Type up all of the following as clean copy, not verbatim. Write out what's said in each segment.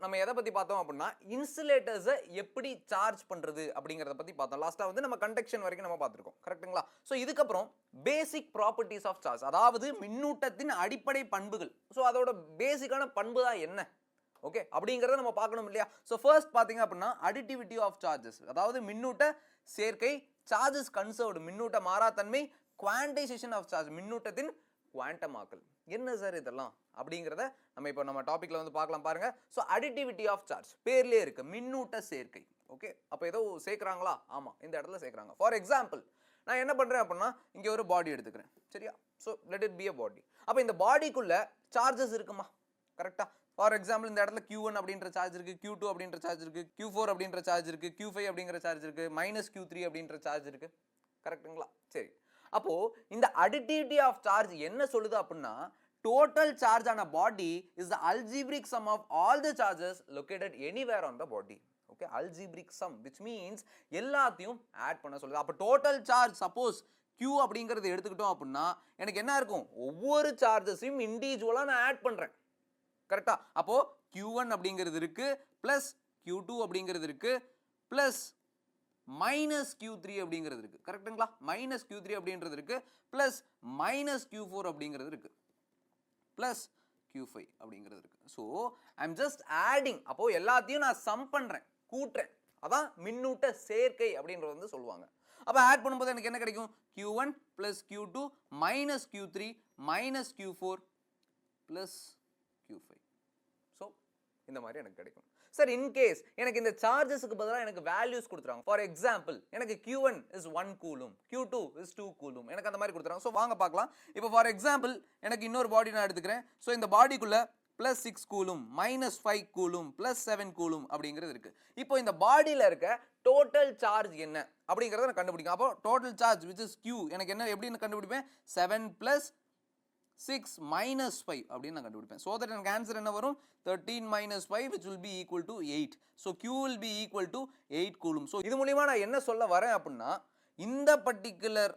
நம்ம எதை பத்தி பார்த்தோம் அப்படின்னா இன்சுலேட்டர்ஸை எப்படி சார்ஜ் பண்றது அப்படிங்கறத பத்தி பார்த்தோம். லாஸ்டா வந்து நம்ம கண்டக்ஷன் வரைக்கும் நம்ம பார்த்திருக்கோம். கரெக்ட்டுங்களா? சோ இதுக்கப்புறம் பேசிக் ப்ராப்பர்ட்டிஸ் ஆஃப் சார்ஜ், அதாவது மின்னூட்டத்தின் அடிப்படை பண்புகள். சோ அதோட பேசிக்கான பண்பு தான் என்ன? ஓகே, அப்படிங்கறத நம்ம பார்க்கணும் இல்லையா? சோ ஃபர்ஸ்ட் பாத்தீங்க அப்படின்னா அடிட்டிவிட்டி ஆஃப் சார்ஜஸ், அதாவது மின்னூட்ட சேர்க்கை, சார்ஜஸ் கன்சர்வ்டு மின்னூட்ட மாறாத்தன்மை, குவான்டைசேஷன் ஆஃப் சார்ஜ் மின்னூட்டத்தின் குவாண்டமாக்கல். என்ன சார் இதெல்லாம் அப்படிங்கறத நம்ம டாபிக்ல வந்து பார்க்கலாம் பாருங்க. சோ அடிட்டிவிட்டி ஆஃப் சார்ஜ் பேர்லயே இருக்கு, மின்னூட்ட சேர்க்கை. ஓகே, அப்ப ஏதோ சேர்க்கறாங்களா? ஆமா, இந்த இடத்துல சேர்க்கறாங்க. ஃபார் எக்ஸாம்பிள் நான் என்ன பண்றேன் அப்படின்னா இங்க ஒரு பாடி எடுத்துக்கிறேன். சரியா? So let it be a பாடி. அப்ப இந்த பாடிக்குள்ள சார்ஜஸ் இருக்குமா? கரெக்ட்டா? ஃபார் எக்ஸாம்பிள் இந்த இடத்துல Q1 அப்படின்ற சார்ஜ் இருக்கு, Q2 அப்படின்ற சார்ஜ் இருக்கு, Q4 அப்படின்ற சார்ஜ் இருக்கு, Q5 அப்படிங்கிற சார்ஜ் இருக்கு, -Q3 அப்படின்ற சார்ஜ் இருக்கு. கரெக்ட்டுங்களா? சரி, அப்போ இந்த அடிட்டிவிட்டி ஆஃப் சார்ஜ் என்ன சொல்லுது அப்படின்னா total charge on a body is the algebraic sum of all the charges located anywhere on the body. Okay, algebraic sum, which means எல்லாத்தையும் ஆட் பண்ண சொல்லுது. அப்ப total charge suppose Q அப்படிங்கறது எடுத்துக்கிட்டோம் அப்படின்னா எனக்கு என்ன இருக்கும்? ஒவ்வொரு சார்ஜஸையும் இண்டிவிஜுவலா நான் ஆட் பண்றேன். கரெக்ட்டா? அப்போ Q1 அப்படிங்கிறது இருக்கு, பிளஸ் Q2 அப்படிங்கிறது இருக்கு, பிளஸ் -Q3 அப்படிங்கிறது இருக்கு. கரெக்ட்டுங்களா? -Q3 அப்படிங்கிறது இருக்கு, பிளஸ் -Q4 அப்படிங்கிறது இருக்கு, பிளஸ் Q5 அப்படிங்கிறது இருக்கு. So I'm just adding. அப்போ எல்லாத்தையும் நான் சம் பண்றேன், கூட்டுறேன். அதான் மின்னூட்ட சேர்க்கை அப்படின்றது வந்து சொல்லுவாங்க. அப்போ ஆட் பண்ணும்போது எனக்கு என்ன கிடைக்கும்? Q1 plus Q2 minus Q3 minus Q4 plus Q5. So இந்த மாதிரி எனக்கு கிடைக்கும். சார் இன்கேஸ் எனக்கு இந்த சார்ஜஸ்க்கு பதிலாக எனக்கு வேல்யூஸ் கொடுத்துறாங்க. ஃபார் எக்ஸாம்பிள் எனக்கு Q1 is 1 coulomb, Q2 is 2 coulomb, எனக்கு அந்த மாதிரி கொடுத்துறாங்க. ஸோ வாங்க பார்க்கலாம். இப்போ ஃபார் எக்ஸாம்பிள் எனக்கு இன்னொரு பாடி நான் எடுத்துக்கிறேன். ஸோ இந்த பாடிக்குள்ள plus 6 coulomb, -5 coulomb, plus 7 coulomb அப்படிங்கிறது இருக்கு. இப்போ இந்த பாடியில இருக்க டோட்டல் சார்ஜ் என்ன அப்படிங்கறத நான் கண்டுபிடிக்கும். அப்போ total charge which is Q எனக்கு என்ன எப்படின்னு கண்டுபிடிப்பேன்? 7 பிளஸ் 6 minus 5 அப்படின்னு நான் கண்டுபிடிப்பேன். So that எனக்கு ஆன்சர் என்ன வரும்? 13 minus 5 which will be equal to 8. So Q will be equal to 8 coulomb. So இது மூலமா நான் என்ன சொல்ல வரேன் அப்படின்னா இந்த பர்టిక్యులர்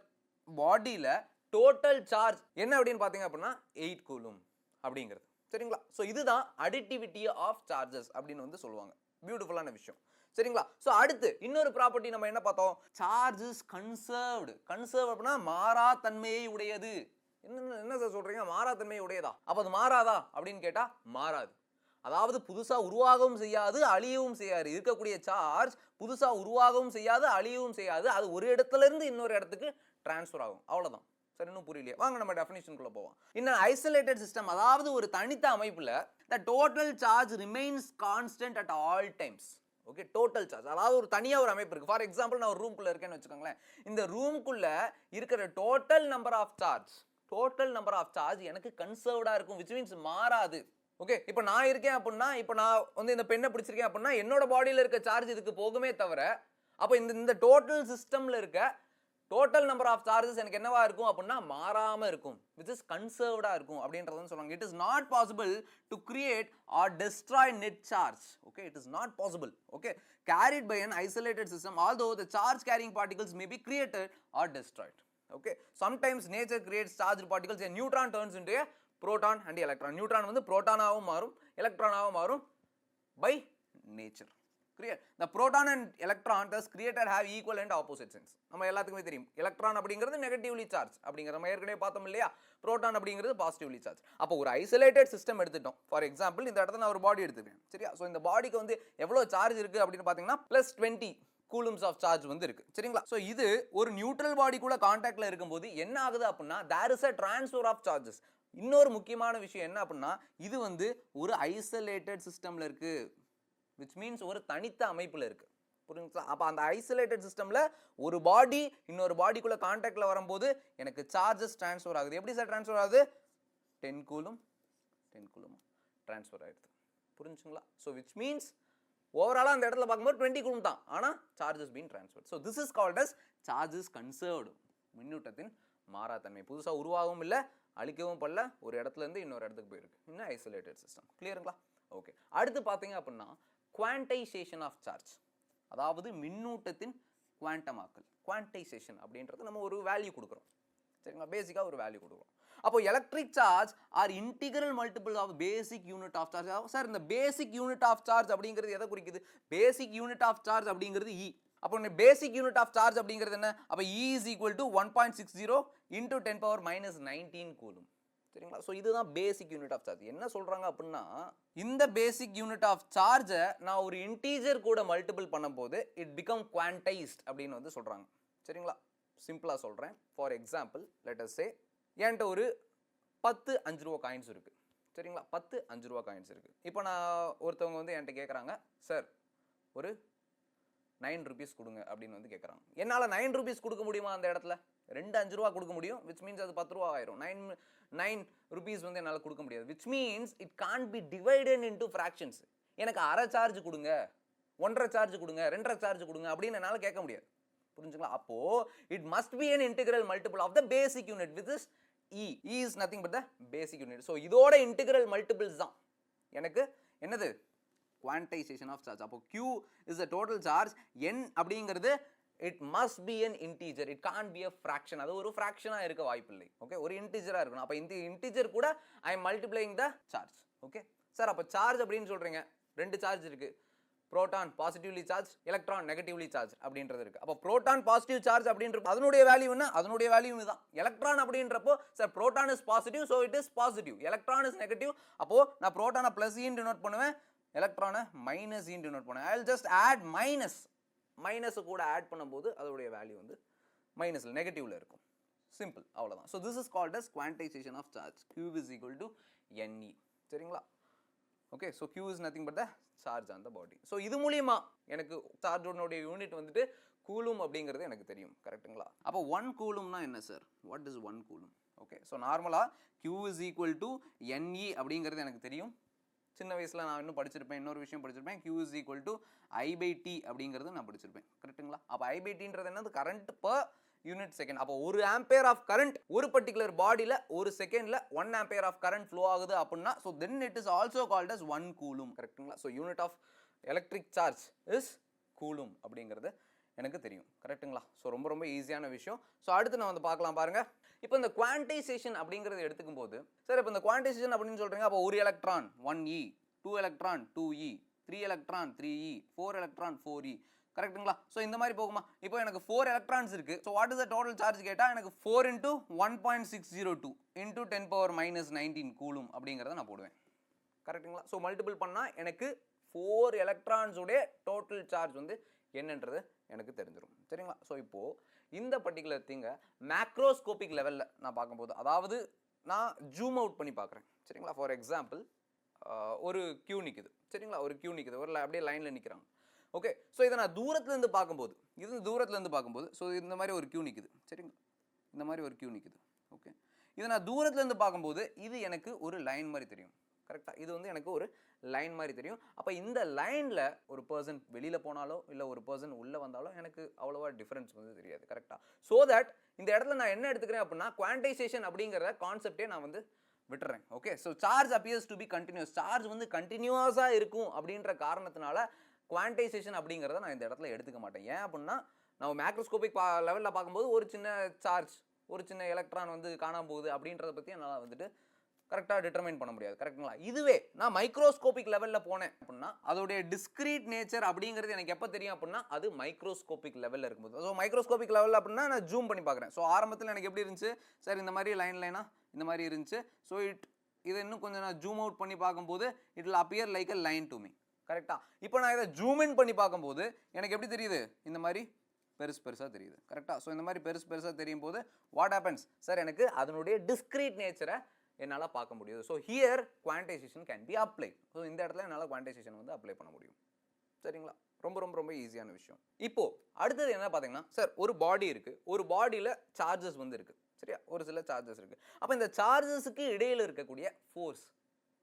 பாடியில டோட்டல் சார்ஜ் என்ன அப்படின்னு பாத்தீங்க அப்படின்னா 8 coulomb அப்படிங்கிறது. சரிங்களா? சோ இதுதான் அடிட்டிவிட்டி ஆஃப் சார்ஜஸ் அப்படின்னு வந்து சொல்லுவாங்க. பியூட்டிஃபுல்லான விஷயம். சரிங்களா? சோ அடுத்து இன்னொரு ப்ராப்பர்ட்டி நம்ம என்ன பார்த்தோம்? Charge is conserved. கன்சர்வ் அப்படின்னா மாறா தன்மையை உடையது. என்ன சார் சொல்றீங்க? மாறாத்தன்மை உடையதா? அப்ப அது மாறாதா அப்படின்னு கேட்டா மாறாது. அதாவது புதுசா உருவாகவும் செய்யாது, அழியவும் செய்யாது. இருக்கக்கூடிய சார்ஜ் புதுசா உருவாகவும் செய்யாது, அழியவும் செய்யாது. அது ஒரு இடத்துல இருந்து இன்னொரு இடத்துக்கு டிரான்ஸ்ஃபர் ஆகும். அவ்வளவுதான். சரி, இன்னும் புரியலையா? வாங்க நம்ம டெஃபினிஷனுக்குள்ள போவோம். இன் ஐசோலேட்டட் சிஸ்டம், அதாவது ஒரு தனித்த அமைப்புல the total charge remains constant at all times. Okay, total charge அதாவது ஒரு தனியா ஒரு அமைப்பு இருக்கு. ஃபார் எக்ஸாம்பிள் நான் ஒரு ரூம்குள்ள இருக்கேன்னு வச்சுக்கோங்களேன். இந்த ரூம்குள்ள இருக்கிற டோட்டல் நம்பர் ஆஃப் சார்ஜ் எனக்கு கன்சர்வ்டா இருக்கும், which means மாறாது. ஓகே, இப்போ நான் இருக்கேன் அப்படின்னா இப்போ நான் வந்து இந்த பெண்ணை பிடிச்சிருக்கேன் அப்படின்னா என்னோட பாடியில இருக்க சார்ஜ் இதுக்கு போகுமே தவிர அப்போ இந்த டோட்டல் சிஸ்டம்ல இருக்க டோட்டல் நம்பர் ஆஃப் சார்ஜஸ் எனக்கு என்னவா இருக்கும் அப்படின்னா மாறாம இருக்கும், which is கன்சர்வ்டா இருக்கும் அப்படின்றத சொல்றாங்க. It is not possible to create or destroy net charge. Okay, it is not possible. Okay, carried by an isolated system, although the charge carrying particles may be created or destroyed. Okay, sometimes nature creates charged particles. A neutron turns into a proton and electron. Neutron வந்து புரோட்டானாவும் மாறும், எலக்ட்ரானாவும் மாறும் by nature. Clear? The proton and electron thus created have equal and opposite signs. நம்ம எல்லாத்துக்குமே தெரியும் electron அப்படிங்கிறது negatively charge அப்படிங்கிற நம்ம ஏற்கனவே பார்த்தோம் இல்லையா? புரோட்டான் அப்படிங்கிறது பாசிட்டிவ்லி சார்ஜ். அப்போ ஒரு ஐசோலேட்டட் சிஸ்டம் எடுத்துட்டோம். ஃபார் எக்ஸாம்பிள் இந்த இடத்துல நான் ஒரு பாடி எடுத்துக்கிறேன். சரியா? ஸோ இந்த பாடிக்கு வந்து எவ்வளவு சார்ஜ் இருக்கு அப்படின்னு பார்த்தீங்கன்னா +20 கூலம்ஸ் ஆஃப் சார்ஜ் வந்து இருக்கு. சரிங்களா? சோ இது ஒரு நியூட்ரல் பாடிக்குள்ள கான்டாக்ட்ல இருக்கும்போது என்ன ஆகுது அப்படின்னா there is a transfer of charges. இன்னொரு முக்கியமான விஷயம் என்ன அப்படின்னா இது வந்து ஒரு ஐசோலேட்டட் சிஸ்டம்ல இருக்கு, which means ஒரு தனித்த அமைப்புல இருக்கு. புரியுங்களா? அப்ப அந்த ஐசோலேட்டட் சிஸ்டம்ல ஒரு பாடி இன்னொரு பாடிக்குள்ள கான்டாக்ட்ல வரும்போது எனக்கு சார்ஜஸ் ட்ரான்ஸ்ஃபர் ஆகுது. எப்படி சார் ட்ரான்ஸ்ஃபர் ஆகுது? 10 கூலும் ட்ரான்ஸ்ஃபர் ஆயிடுது. புரிஞ்சுங்களா? சோ which means ஓவராலா அந்த இடத்துல பார்க்கும்போது 20 கூலும் தான், ஆனா charges been transferred. So this is called as charges conserved. மின்னூட்டத்தின் மாறாத்தன்மை புதுசா உருவாகவும் இல்ல, அழிக்கவும் பண்ணல, ஒரு இடத்துல இருந்து இன்னொரு இடத்துக்கு போயிருக்கு. இன்னும் ஐசோலேட்டட் சிஸ்டம். கிளியருங்களா? ஓகே, அடுத்து பாத்தீங்க அப்படின்னா குவான்டைசேஷன் ஆஃப் சார்ஜ், அதாவது மின்னூட்டத்தின் குவாண்டமாக்கல். குவான்டைசேஷன் அப்படின்றது நம்ம ஒரு வேல்யூ கொடுக்குறோம். சரிங்களா? பேசிக்காக ஒரு வேல்யூ கொடுக்குறோம். அப்போ electric charge are integral multiple of basic unit of charge. Sir இந்த பேசிக் யூனிட் ஆஃப் சார்ஜ் அப்படிங்கிறது எதை குறிக்குது? பேசிக் யூனிட் ஆஃப் சார்ஜ் அப்படிங்கிறது E. அப்போ பேசிக் யூனிட் ஆஃப் சார்ஜ் அப்படிங்கிறது என்ன? அப்போ E is equal to 1.60 into 10 power minus 19 coulomb. சரிங்களா? ஸோ இதுதான் பேசிக் யூனிட் ஆஃப் சார்ஜ். என்ன சொல்றாங்க அப்படின்னா, இந்த பேசிக் யூனிட் ஆஃப் சார்ஜை நான் ஒரு இன்டீஜர் கூட மல்டிபிள் பண்ணும்போது இட் பிகம் குவான்டைஸ்ட் அப்படின்னு வந்து சொல்றாங்க. சரிங்களா? சிம்பிளா சொல்றேன். ஃபார் எக்ஸாம்பிள் லெட் அஸ் சே என்கிட்ட ஒரு 10 5 ரூபா காயின்ஸ் இருக்கு. சரிங்களா? 10 5 ரூபா காயின்ஸ் இருக்கு. இப்போ நான் ஒருத்தவங்க வந்து என்கிட்ட கேட்குறாங்க, சார் ஒரு 9 rupees கொடுங்க அப்படின்னு வந்து கேட்குறாங்க. என்னால் 9 rupees கொடுக்க முடியுமா? அந்த இடத்துல 2 5 ரூபா கொடுக்க முடியும், விச் மீன்ஸ் அது 10 ரூபா ஆயிரும். 9 rupees வந்து என்னால் கொடுக்க முடியாது, which means it can't be divided into fractions. எனக்கு அரை சார்ஜ் கொடுங்க, 1.5 சார்ஜ் கொடுங்க, 2.5 சார்ஜ் கொடுங்க அப்படின்னு என்னால் கேட்க முடியாது. புரிஞ்சுங்களா? அப்போ it must be an integral multiple of the basic unit which is E. E is nothing but the basic unit. So இதோட integral multiples தான் எனக்கு என்னது? quantization of charge. அப்போ Q is the total charge. N அப்படிங்கிறது it must be an integer, it can't be a fraction. அது ஒரு fraction இருக்க வாய்ப்பில்லை. ஓகே, ஒரு integer இருக்கணும். அப்போ இந்த integer கூட I am multiplying the charge. Okay sir, அப்போ சார்ஜ் அப்படின்னு சொல்றீங்க, ரெண்டு சார்ஜ் இருக்கு, proton positively charge, electron negatively charge அப்படின்றது இருக்கு. அப்போ புரோட்டான் பாசிட்டிவ் சார்ஜ் அப்படின்றது அதனுடைய வேல்யூ என்ன? அதனுடைய வேல்யூ இதுதான். எலக்ட்ரான் அப்படின்றப்போ sir proton is positive, so it is positive. Electron is negative, அப்போ நான் புரோட்டானை பிளஸ் ஈன் டினோட் பண்ணுவேன், எலக்ட்ரானை மைனஸ் ஈன் டினோட் பண்ணுவேன். I will just add minus. Minus கூட ஆட் பண்ணும்போது அதோடைய வேல்யூ வந்து மைனஸ்ல நெகட்டிவ்ல இருக்கும். சிம்பிள், அவ்வளவுதான். So this is called as quantization of charge. Q is equal to NE. சரிங்களா? Okay, so Q is nothing but the charge on the body. So இது மூலியமா எனக்கு சார்ஜோட யூனிட் வந்துட்டு கூலும் அப்படிங்கிறது எனக்கு தெரியும். கரெக்டுங்களா? அப்போ 1 கூலும்னா என்ன sir? What is 1 coulomb? Okay, so நார்மலாக Q is equal to NE அப்படிங்கிறது எனக்கு தெரியும். சின்ன வயசில் நான் இன்னும் படிச்சிருப்பேன், இன்னொரு விஷயம் படிச்சிருப்பேன், Q is equal to I/T அப்படிங்கிறது நான் படிச்சிருப்பேன். கரெக்டுங்களா? அப்போ I/Tன்றது என்னது? Current per unit second. அப்போ 1 ஆம்பியர் ஆஃப் கரண்ட் ஒரு பர்டிகுலர் பாடியில் ஒரு செகண்ட்ல 1 ஆம்பியர் ஆஃப் கரண்ட் ஃப்ளோ ஆகுது அப்படின்னா, so then it is also called as 1 coulomb. கரெக்டுங்களா? So unit of electric charge is coulomb அப்படிங்கிறது எனக்கு தெரியும். கரெக்டுங்களா? ஸோ ரொம்ப ரொம்ப ஈஸியான விஷயம். ஸோ அடுத்து நான் வந்து பார்க்கலாம் பாருங்க. இப்போ இந்த குவான்டைசேஷன் அப்படிங்கிறது எடுத்துக்கும் போது, சார் இப்போ இந்த குவான்டைசேஷன் அப்படின்னு சொல்றீங்க, அப்போ 1 electron 1E, 2 electron 2E, 3 electron 3E, 4 electron 4E. கரெக்ட்டுங்களா? ஸோ இந்த மாதிரி போகுமா? இப்போ எனக்கு 4 எலக்ட்ரான்ஸ் இருக்கு. So what is the total charge கேட்டால் எனக்கு 4 into 1.602 into 10 power minus 19 coulomb அப்படிங்கிறத நான் போடுவேன். கரெக்ட்டுங்களா? ஸோ மல்டிபிள் பண்ணால் எனக்கு 4 எலக்ட்ரான்ஸோடைய டோட்டல் சார்ஜ் வந்து என்னன்றது எனக்கு தெரிஞ்சிடும். சரிங்களா? ஸோ இப்போது இந்த பர்டிகுலர் திங்கை மேக்ரோஸ்கோபிக் லெவலில் நான் பார்க்கும்போது, அதாவது நான் ஜூம் அவுட் பண்ணி பார்க்குறேன். சரிங்களா? ஃபார் எக்ஸாம்பிள் ஒரு கியூ நிற்குது. சரிங்களா? ஒரு கியூ நிற்குது, ஒரு அப்படியே லைனில் நிற்கிறாங்க. ஓகே, ஸோ இதை நான் தூரத்துலேருந்து பார்க்கும்போது, ஸோ இந்த மாதிரி ஒரு கியூ நிற்குது. சரிங்களா? இந்த மாதிரி ஒரு கியூ நிற்குது. ஓகே, இதை நான் தூரத்துலேருந்து பார்க்கும்போது இது எனக்கு ஒரு லைன் மாதிரி தெரியும். கரெக்டாக? இது வந்து எனக்கு ஒரு லைன் மாதிரி தெரியும். அப்போ இந்த லைனில் ஒரு பர்சன் வெளியில் போனாலோ இல்லை ஒரு பர்சன் உள்ளே வந்தாலோ எனக்கு அவ்வளோவா டிஃப்ரென்ஸ் வந்து தெரியாது. கரெக்டாக? ஸோ தட் இந்த இடத்துல நான் என்ன எடுத்துக்கிறேன் அப்படின்னா, குவான்டைசேஷன் அப்படிங்கிற கான்செப்டே நான் வந்து விட்டுறேன். Okay, so charge appears to be continuous. Charge வந்து கண்டினியூஸாக இருக்கும் அப்படின்ற காரணத்தினால குவான்டைசேஷன் அப்படிங்கிறத நான் இந்த இடத்துல எடுத்துக்க மாட்டேன். ஏன் அப்படின்னா, நம்ம மேக்ரோஸ்கோபிக் லெவலில் பார்க்கும்போது ஒரு சின்ன சார்ஜ், ஒரு சின்ன எலக்ட்ரான் வந்து காணாம போகுது அப்படின்றத பற்றி என்னால் வந்துட்டு கரெக்டாக டிட்டர்மைன் பண்ண முடியாது. கரெக்டுங்களா? இதுவே நான் மைக்ரோஸ்கோபிக் லெவலில் போனேன் அப்படின்னா அதோடைய டிஸ்கிரீட் நேச்சர் அப்படிங்கிறது எனக்கு எப்போ தெரியும் அப்படின்னா, அது மைக்ரோஸ்கோபிக் லெவலில் இருக்கும்போது. ஸோ மைக்ரோஸ்கோபிக் லெவலில் அப்படின்னா நான் ஜூம் பண்ணி பார்க்குறேன். ஸோ ஆரம்பத்தில் எனக்கு எப்படி இருந்துச்சு சார்? இந்த மாதிரி லைனாக இந்த மாதிரி இருந்துச்சு. ஸோ இதை இன்னும் கொஞ்சம் நான் ஜூம் அவுட் பண்ணி பார்க்கும்போது it will appear like a line to me. கரெக்டா? இப்போ நான் இதை ஜூம் இன் பண்ணி பார்க்கும்போது எனக்கு எப்படி தெரியுது? இந்த மாதிரி பெருசாக தெரியுது. கரெக்டா? ஸோ இந்த மாதிரி பெருசாக தெரியும் போது வாட் ஹேப்பன்ஸ் சார்? எனக்கு அதனுடைய டிஸ்கிரீட் நேச்சரை என்னால் பார்க்க முடியுது. So here quantisation can be apply. So இந்த இடத்துல என்னால் குவான்டைசேஷன் வந்து அப்ளை பண்ண முடியும். சரிங்களா? ரொம்ப ரொம்ப ரொம்ப ஈஸியான விஷயம். இப்போ அடுத்தது என்ன பார்த்தீங்கன்னா, சார் ஒரு பாடி இருக்குது, ஒரு பாடியில் சார்ஜஸ் வந்து இருக்குது. சரியா? ஒரு சில சார்ஜஸ் இருக்குது. அப்போ இந்த சார்ஜஸுக்கு இடையில் இருக்கக்கூடிய ஃபோர்ஸ்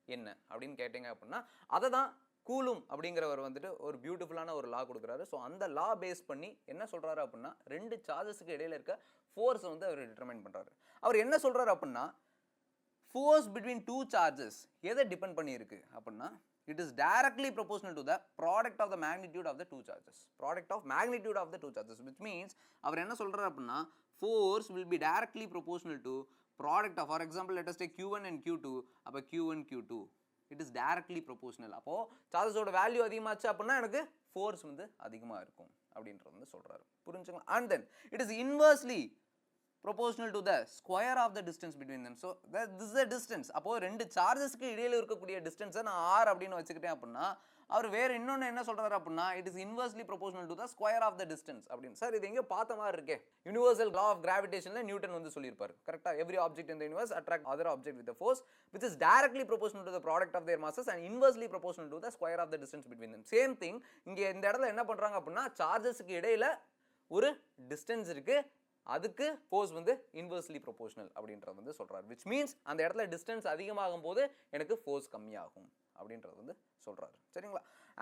என்ன அப்படின்னு கேட்டீங்க அப்படின்னா, அதை தான் கூலும் அப்படிங்கிறவர் வந்துட்டு ஒரு பியூட்டிஃபுல்லான ஒரு லா கொடுக்குறாரு. ஸோ அந்த லா பேஸ் பண்ணி என்ன சொல்கிறாரு அப்படின்னா, ரெண்டு சார்ஜஸுக்கு இடையில் இருக்க ஃபோர்ஸை வந்து அவர் டிட்டர்மைன் பண்ணுறாரு. அவர் என்ன சொல்கிறாரு அப்படின்னா, ஃபோர்ஸ் பிட்வீன் டூ சார்ஜஸ் எதை டிபெண்ட் பண்ணியிருக்கு அப்படின்னா, it is directly proportional to the product of the magnitude of the two charges. Product of magnitude of the two charges, which means அவர் என்ன சொல்றாரு அப்படின்னா force will be directly proportional to product of, for example, let us take q1 and q2. அப்ப q1 q2 it is directly proportional. அப்போ சார்ஜஸோட value அதிகமாச்சு அப்படின்னா எனக்கு force வந்து அதிகமா இருக்கும் அப்படின்றது வந்து சொல்றாரு. புரிஞ்சுங்களா? and then it is inversely proportional to the square of the distance between them. So this is the distance. அப்போ ரெண்டு சார்ஜஸ்க்கு இடையில இருக்கக்கூடிய டிஸ்டன்ஸை நான் r அப்படின்னு வச்சுக்கிட்டேன் அப்படின்னா அவர் வேற இன்னொன்னு என்ன சொல்றாரு அப்படின்னா it is inversely proportional to the square of the distance அப்படின்னு. சார் இது எங்க பார்த்த மாதிரி இருக்கே, யுனிவர்சல் law of gravitationல நியூட்டன் வந்து சொல்லியிருப்பாரு கரெக்டா, every object in the universe attract other object with a force which is directly proportional to the product of their masses and inversely proportional to the square of the distance between them. same thing இங்க இந்த இடத்துல என்ன பண்றாங்க அப்படின்னா சார்ஜஸ்க்கு இடையில ஒரு distance இருக்கு, அதுக்கு ஃபோர்ஸ் வந்து இன்வெர்ஸ்லி ப்ரொபோஷனல் அப்படின்றது வந்து சொல்றாரு. which means அந்த இடத்துல டிஸ்டன்ஸ் அதிகமாகும் போது எனக்கு ஃபோர்ஸ் கம்மியாகும் அப்படின்றது வந்து சொல்றாரு. சரிங்களா?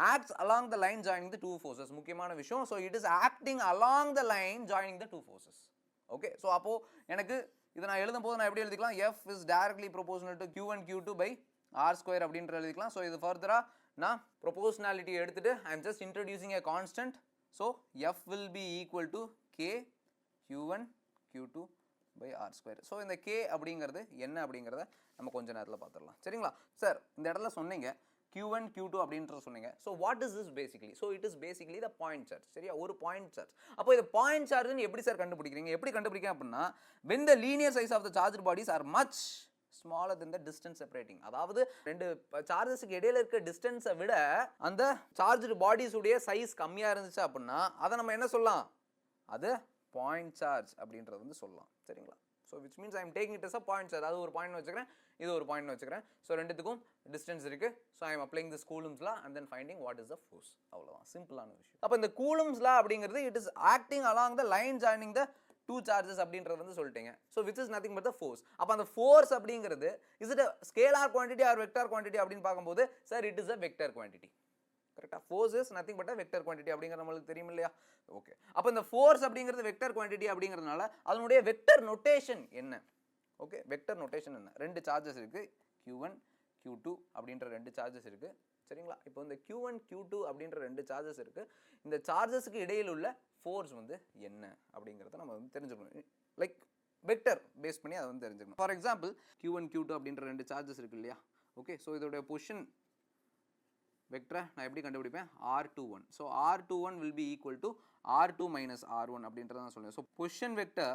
acts along the line joining the two forces, முக்கியமான விஷயம். so it is acting along the line joining the two forces. okay, so அப்போ எனக்கு இதை நான் எழுதும் போது நான் எப்படி எழுதிக்கலாம், f is directly proportional to q1 q2 by r square அப்படின்ற எழுதிக்கலாம். so இது ஃபர்தரா நான் proportionality எடுத்துட்டு I am just introducing a constant. so f will be equal to k q1 q2 by r square. so இந்த k அப்படிங்கிறது என்ன அப்படிங்கிறத நம்ம கொஞ்ச நேரத்தில் பார்த்துடலாம். சரிங்களா? சார் இந்த இடத்துல சொன்னீங்க q1 q2 அப்படின்ற சொன்னீங்க. so what is this basically? so it is basically the point charge. சரியா? ஒரு பாயிண்ட் சார்ஜ். அப்போ இது பாயிண்ட் சார்ஜ்னு எப்படி சார் கண்டுபிடிக்கிறீங்க? எப்படி கண்டுபிடிக்க அப்படின்னா when the linear size of the charged bodies are much smaller than the distance separating. அதாவது ரெண்டு சார்ஜஸ்க்கு இடையில இருக்க டிஸ்டன்ஸை விட அந்த சார்ஜ்டு பாடிஸ் உடைய சைஸ் கம்மியா இருந்துச்சு அப்படின்னா அதை நம்ம என்ன சொல்லலாம், அது பாயிண்ட் சார்ஜ் அப்படின்றது வந்து சொல்லலாம். சரிங்களா? So which means I am taking it as a point charge. அது ஒரு பாயிண்ட் வச்சுக்கிறேன், இது ஒரு பாயிண்ட் வச்சுக்கிறேன். ஸோ ரெண்டுத்துக்கும் டிஸ்டன்ஸ் இருக்கு. So I am applying this Coulomb's law and then finding what is the force. அவ்வளோதான், சிம்பிளான விஷயம். அப்போ இந்த கூலம்ஸ் லா அப்படிங்கிறது it is acting along the line joining the two charges அப்படின்றது வந்து சொல்லிட்டீங்க. So which is nothing but the force. அப்போ அந்த ஃபோர்ஸ் அப்படிங்கிறது is it scalar quantity or vector quantity அப்படின்னு பார்க்கும்போது sir it is a vector quantity. கரெக்டா? Force is nothing but vector quantity அப்படிங்கிற நம்மளுக்கு தெரியும் இல்லையா? ஓகே, அப்போ இந்த ஃபோர்ஸ் அப்படிங்கிறது வெக்டர் குவான்டிட்டி அப்படிங்கிறதுனால அதனுடைய வெக்டர் நோட்டேஷன் என்ன? ஓகே, வெக்டர் நோட்டேஷன் என்ன? ரெண்டு சார்ஜஸ் இருக்கு, q1 q2 அப்படின்ற ரெண்டு சார்ஜஸ் இருக்கு. சரிங்களா? இப்போ இந்த q1 q2 அப்படின்ற ரெண்டு சார்ஜஸ் இருக்கு. இந்த சார்ஜஸ்க்கு இடையில் உள்ள ஃபோர்ஸ் வந்து என்ன அப்படிங்கிறத நம்ம வந்து தெரிஞ்சுக்கணும். லைக் வெக்டர் பேஸ் பண்ணி அதை வந்து தெரிஞ்சுக்கணும். ஃபார் எக்ஸாம்பிள் q1 q2 அப்படின்ற ரெண்டு சார்ஜஸ் இருக்கு இல்லையா? ஓகே, ஸோ இதோடைய பொசிஷன் வெக்டரை நான் எப்படி கண்டுபிடிப்பேன், r21. So r21 will be equal to r2 minus r1 அப்படின்றத நான் சொல்லுவேன். So position vector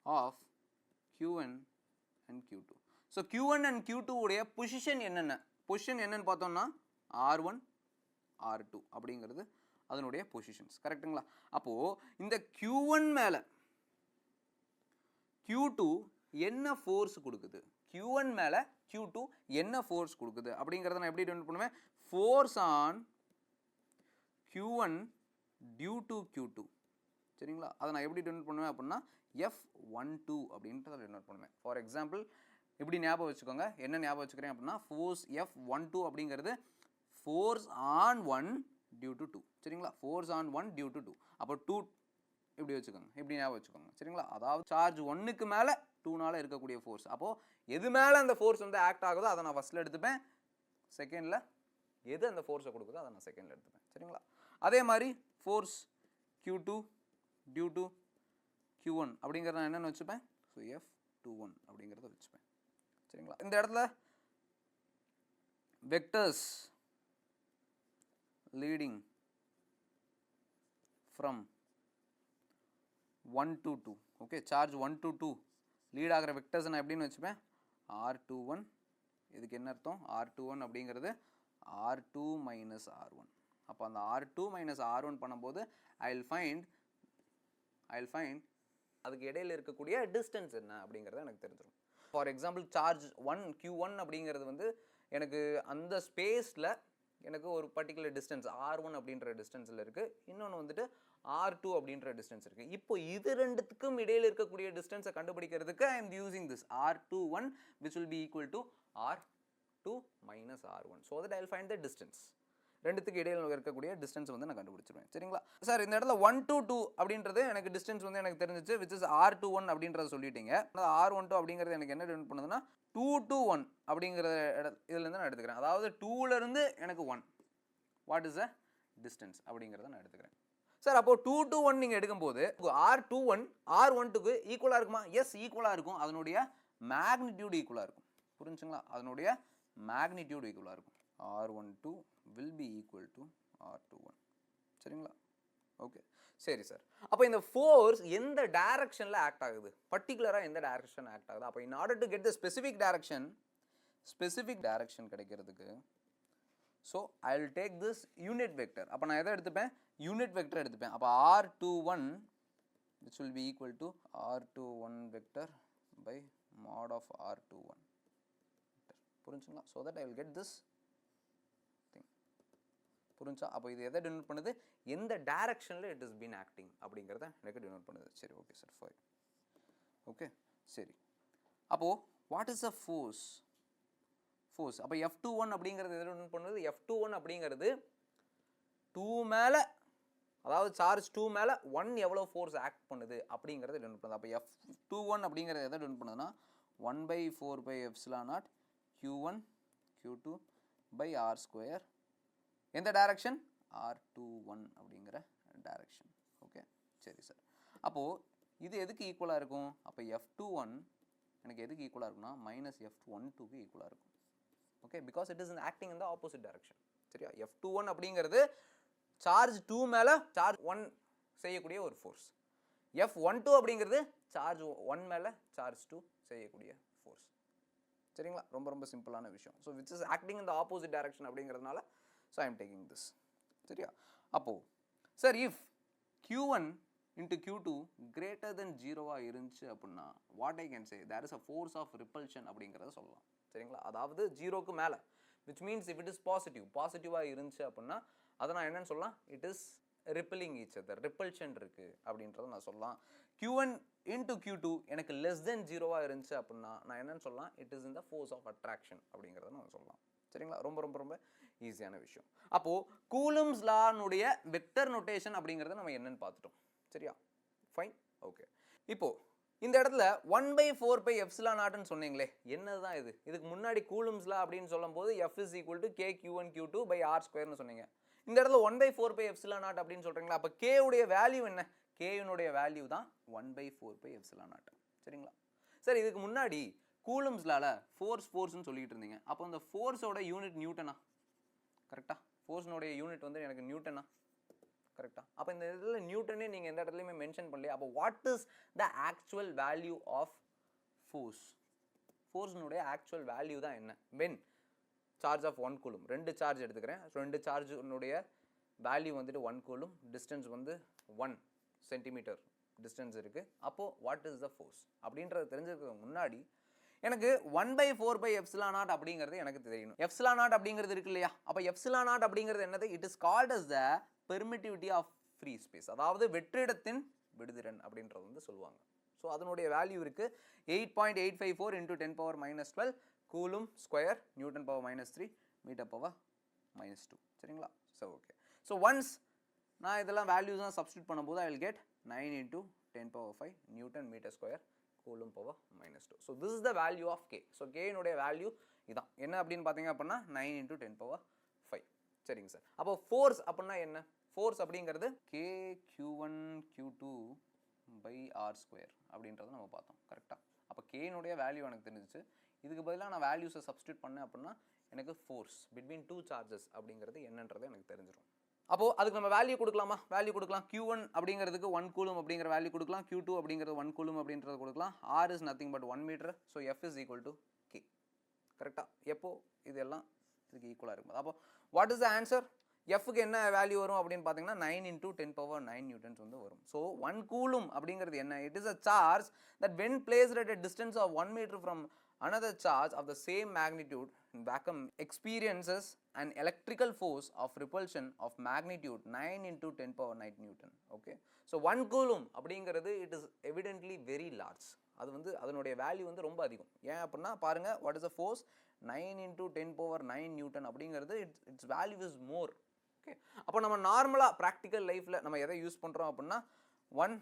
of q1 and q2. So q1 and q2 உடைய பொசிஷன் என்னென்ன, பொசிஷன் என்னன்னு பார்த்தோம்னா r1 r2 அப்படிங்கிறது அதனுடைய பொசிஷன்ஸ். கரெக்டுங்களா? அப்போ இந்த q1 மேல q2 என்ன ஃபோர்ஸ் கொடுக்குது, q1 மேல q2 என்ன ஃபோர்ஸ் கொடுக்குது அப்படிங்கறத நான் எப்படி டெரிவேட் பண்ணுவேன், force on q1 due to q2. சரிங்களா? அதை நான் எப்படி டெரிவேட் பண்ணுவேன் அப்படின்னா f12 அப்படின்றத டெரிவேட் பண்ணுவேன். ஃபார் எக்ஸாம்பிள் இப்படி ஞாபகம் வச்சுக்கோங்க. என்ன ஞாபகம் வச்சுக்கிறேன் அப்படின்னா ஃபோர்ஸ் f12 அப்படிங்கிறது ஃபோர்ஸ் ஆன் 1 டியூ டு 2. சரிங்களா? Force on 1 due to 2. அப்போ 2 இப்படி வச்சுக்கோங்க, இப்படி ஞாபகம் வச்சுக்கோங்க. சரிங்களா? அதாவது சார்ஜ் 1க்கு மேல 2னால இருக்கக்கூடிய ஃபோர்ஸ். அப்போ எது மேல அந்த ஃபோர்ஸ் வந்து ஆக்ட் ஆகுதோ அதை நான் ஃபர்ஸ்ட்ல எடுத்துப்பேன், செகண்ட்ல எது அந்த ஃபோர்ஸை கொடுக்குதோ அதை நான் செகண்ட்ல எடுத்துப்பேன். சரிங்களா? அதே மாதிரி force q2 due to q1 அப்படிங்கறத நான் என்னன்னு வச்சுப்பேன், ஸோ f21 அப்படிங்கறத வச்சுப்பேன். சரிங்களா? இந்த இடத்துல vectors leading from 1 to 2. Okay, charge 1 to 2 lead ஆகிற வெக்டர்ஸ் நான் எப்படின்னு வச்சுப்பேன், r21. இதுக்கு என்ன அர்த்தம், r21 அப்படிங்கிறது r2 minus r1. அப்போ அந்த r2 minus r1 பண்ணும்போது ஐ வில் ஃபைண்ட் அதுக்கு இடையில இருக்கக்கூடிய டிஸ்டன்ஸ் என்ன அப்படிங்கிறத எனக்கு தெரிஞ்சிடும். ஃபார் எக்ஸாம்பிள் சார்ஜ் q1 அப்படிங்கிறது வந்து எனக்கு அந்த ஸ்பேஸில் எனக்கு ஒரு பர்டிகுலர் டிஸ்டன்ஸ் r1 அப்படின்ற டிஸ்டன்ஸில் இருக்குது, இன்னொன்று வந்துட்டு r2 அப்படின்ற டிஸ்டன்ஸ் இருக்குது. இப்போ இது ரெண்டுத்துக்கும் இடையில் இருக்கக்கூடிய டிஸ்டன்ஸை கண்டுபிடிக்கிறதுக்கு I am using this r21 which will be equal to r2 minus r1 so that I will find the distance. ரெண்டுத்துக்கு இடையில இருக்கக்கூடிய டிஸ்டன்ஸ் வந்து நான் கண்டுபிடிச்சிருவேன். சரிங்களா சார்? இந்த இடத்துல 1 to 2 அப்படின்றது எனக்கு டிஸ்டன்ஸ் வந்து எனக்கு தெரிஞ்சிச்சு, which is R21 அப்படின்றத சொல்லிட்டீங்க. R12 அப்படிங்கிறது எனக்கு என்ன டினோட் பண்ணுதுன்னா 2 to 1 அப்படிங்கிற இதுல இருந்து நான் எடுத்துக்கிறேன். அதாவது 2ல இருந்து எனக்கு 1 வாட் இஸ் த டிஸ்டன்ஸ் அப்படிங்கிறத நான் எடுத்துக்கிறேன். சார் அப்போ 2 to 1 நீங்க எடுக்கும்போது R21 R12க்கு ஈக்குவலா இருக்குமா? எஸ், ஈக்குவலா இருக்கும். அதனுடைய மேக்னிடியூட் ஈக்குவலா இருக்கும். புரிஞ்சுங்களா? அதனுடைய மேக்னிடியூட் ஈக்குவலா இருக்கும். R12 will be equal to R21. சரிங்களா? ஓகே, சரி சார். அப்போ இந்த ஃபோர்ஸ் எந்த டைரக்ஷன்ல ஆக்ட் ஆகுது, பர்டிகுலரா எந்த டைரக்ஷன் ஆக்ட் ஆகுது? அப்போ in order to get the specific direction கிடைக்கிறதுக்கு so I will take this unit vector. அப்போ நான் எதை எடுத்துப்பேன்? யூனிட் வெக்டர் எடுத்துப்பேன். அப்போ R21 which will be equal to R21 vector by mod of R21. புரிஞ்சுங்களா? So that I will get this thing. புரிஞ்சா? அப்போ இது எதை டினோட் பண்ணுது? எந்த டைரக்ஷனில் இட் இஸ் பீன் ஆக்டிங் அப்படிங்கிறத எனக்கு டினோட் பண்ணுது. சரி, ஓகே சார், ஃபைன். ஓகே, சரி. அப்போது வாட் இஸ் அ ஃபோர்ஸ்? அப்போ F21 அப்படிங்கிறது எதை டினோட் பண்ணுது? F21 அப்படிங்கிறது 2 மேலே, அதாவது சார்ஜ் 2 மேலே 1 எவ்வளோ ஃபோர்ஸ் ஆக்ட் பண்ணுது அப்படிங்கிறத டினோட் பண்ணுது. அப்போ F21 அப்படிங்கிறது எதை டினோட் பண்ணுதுன்னா 1/4πε0 Q1 Q2 by R square. எந்த டைரக்ஷன்? R21 அப்படிங்கிற டைரக்ஷன். ஓகே, சரி சார். அப்போது இது எதுக்கு ஈக்குவலாக இருக்கும்? அப்போ F21 எனக்கு எதுக்கு ஈக்குவலாக இருக்குன்னா -F12க்கு ஈக்குவலாக இருக்கும். Okay, because it is acting in the opposite direction. சரியா? F21 அப்படிங்கிறது சார்ஜ் 2 மேலே சார்ஜ் 1 செய்யக்கூடிய ஒரு ஃபோர்ஸ். F12 அப்படிங்கிறது சார்ஜ் 1 மேலே சார்ஜ் 2 செய்யக்கூடிய ஃபோர்ஸ். சரிங்களா? ரொம்ப ரொம்ப சிம்பிளான விஷயம். So which is acting in the opposite direction அப்படிங்கிறதுனால so I am taking this. சரியா? அப்போது sir if Q1 into Q2 greater than 0 இருந்துச்சு அப்படின்னா what I can say there is a force of repulsion அப்படிங்கிறத சொல்லலாம். சரிங்களா? அதாவது 0க்கு மேலே, which means if it is பாசிட்டிவாக இருந்துச்சு அப்படின்னா அதை நான் என்னன்னு சொல்லலாம்? It is repelling each other, repulsion இருக்கு அப்படின்றத நான் சொல்லலாம். Q1 into Q2 எனக்கு லெஸ் தென் 0 இருந்துச்சு அப்படின்னா நான் என்னன்னு சொல்லலாம்? It is in the force of attraction அப்படிங்கிறத நான் சொல்லலாம். சரிங்களா? ரொம்ப ரொம்ப ரொம்ப ஈஸியான விஷயம். அப்போது கூலும்ஸ் லானுடைய வெக்டர் நோட்டேஷன் அப்படிங்கிறத நம்ம என்னன்னு பார்த்துட்டோம். சரியா? Fine, okay. இப்போது இந்த இடத்துல 1/4πε0 சொன்னீங்களே, என்னதுதான் இது? இதுக்கு முன்னாடி கூலும்ஸ் லா அப்படின்னு சொல்லும் போது F is equal to K Q1 Q2 by R square சொன்னீங்க. இந்த இடத்துல 1/4πε0 அப்படின்னு சொல்றீங்களா? அப்போ K உடைய வேல்யூ என்ன? K னுடைய வேல்யூ தான் 1/4πε0. சரிங்களா? சரி, இதுக்கு முன்னாடி கூலும்ஸ் லால ஃபோர்ஸ்னு சொல்லிட்டு இருந்தீங்க. அப்போ இந்த ஃபோர்ஸோட யூனிட் நியூட்டனா? கரெக்டா? ஃபோர்ஸ்னுடைய யூனிட் வந்து எனக்கு நியூட்டனா? கரெக்டா? அப்போ இந்த இதில் நியூட்டனே நீங்கள் எந்த இடத்துலையுமே மென்ஷன் பண்ணலையே. அப்போ what is the actual value of ஃபோர்ஸ்னுடைய ஆக்சுவல் வேல்யூ தான் என்ன? When charge of 1 coulomb, 2 charge எடுத்துக்கிறேன். 2 சார்ஜுனுடைய வேல்யூ வந்துட்டு 1 கூலும், டிஸ்டன்ஸ் வந்து 1 சென்டிமீட்டர் டிஸ்டன்ஸ் இருக்குது. அப்போது வாட் இஸ் த ஃபோர்ஸ் அப்படின்றது தெரிஞ்சுக்கிறதுக்கு முன்னாடி எனக்கு 1/4πε0 அப்படிங்கிறது எனக்கு தெரியணும். எப்சிலான் அப்படிங்கிறது இருக்கு இல்லையா? அப்போ எப்சிலான் அப்படிங்கிறது என்னது? It is called as the permittivity of free space, அதாவது வெற்றிடத்தின் விடுதிறன் அப்படின்றது வந்து சொல்லுவாங்க. ஸோ அதனுடைய வேல்யூ இருக்குது 8.854 × 10⁻⁻12 coulomb square newton power -3 meter power -2. சரிங்களா? So okay. ஸோ ஒன்ஸ் நான் இதெல்லாம் வேல்யூஸ் தான் சப்ஸ்டியூட் பண்ணும்போது I will get 9 × 10⁻5 newton metre square coulomb power -2. So this is the value of K. So கேனுடைய வேல்யூ இதான் என்ன அப்படின்னு பார்த்தீங்க அப்படின்னா 9 × 10⁻5. சரிங்க சார். அப்போ ஃபோர்ஸ் அப்படின்னா என்ன? ஃபோர்ஸ் அப்படிங்கிறது K Q1 Q2 by R square அப்படின்றத நம்ம பார்த்தோம். கரெக்டாக? அப்போ கேனுடைய வேல்யூ எனக்கு தெரிஞ்சிச்சு. இதுக்கு பதிலாக நான் வேல்யூஸை சப்ஸ்டியூட் பண்ணேன் அப்படின்னா எனக்கு ஃபோர்ஸ் பிட்வீன் 2 சார்ஜஸ் அப்படிங்கிறது என்னன்றது எனக்கு தெரிஞ்சிடும். அப்போது அதுக்கு நம்ம வேல்யூ கொடுக்கலாமா? வேல்யூ கொடுக்கலாம். Q1 அப்படிங்கிறதுக்கு 1 கூலும் அப்படிங்கிற வேல்யூ கொடுக்கலாம். Q2 அப்படிங்கிறது 1 கூலும் அப்படின்றது கொடுக்கலாம். R is nothing but 1 metre. So F is equal to K. கரெக்டாக? எப்போ இதெல்லாம் இதுக்கு ஈக்குவலாக இருக்கும். அப்போ வாட் இஸ் த ஆன்சர்? எஃப்க்கு என்ன வேல்யூ வரும் அப்படின்னு பார்த்தீங்கன்னா 9 × 10⁻9 நியூட்டன்ஸ் வந்து வரும். ஸோ 1 கூலும் அப்படிங்கிறது என்ன? It is a charge that when placed at a distance of 1 meter from another charge of the same magnitude in vacuum experiences an electrical force of repulsion of magnitude 9 × 10⁻9 Newton. Okay, so 1 coulomb அப்படிங்கிறது it is evidently very large. அது வந்து அதனுடைய value வந்து ரொம்ப அதிகம். ஏன் அப்படின்னா பாருங்க, what is the force? 9 × 10⁻9 Newton அப்படிங்கிறது its value is more. Okay, அப்போ நம்ம நார்மலாக ப்ராக்டிக்கல் லைஃப்பில் நம்ம எதை யூஸ் பண்ணுறோம் அப்படின்னா 1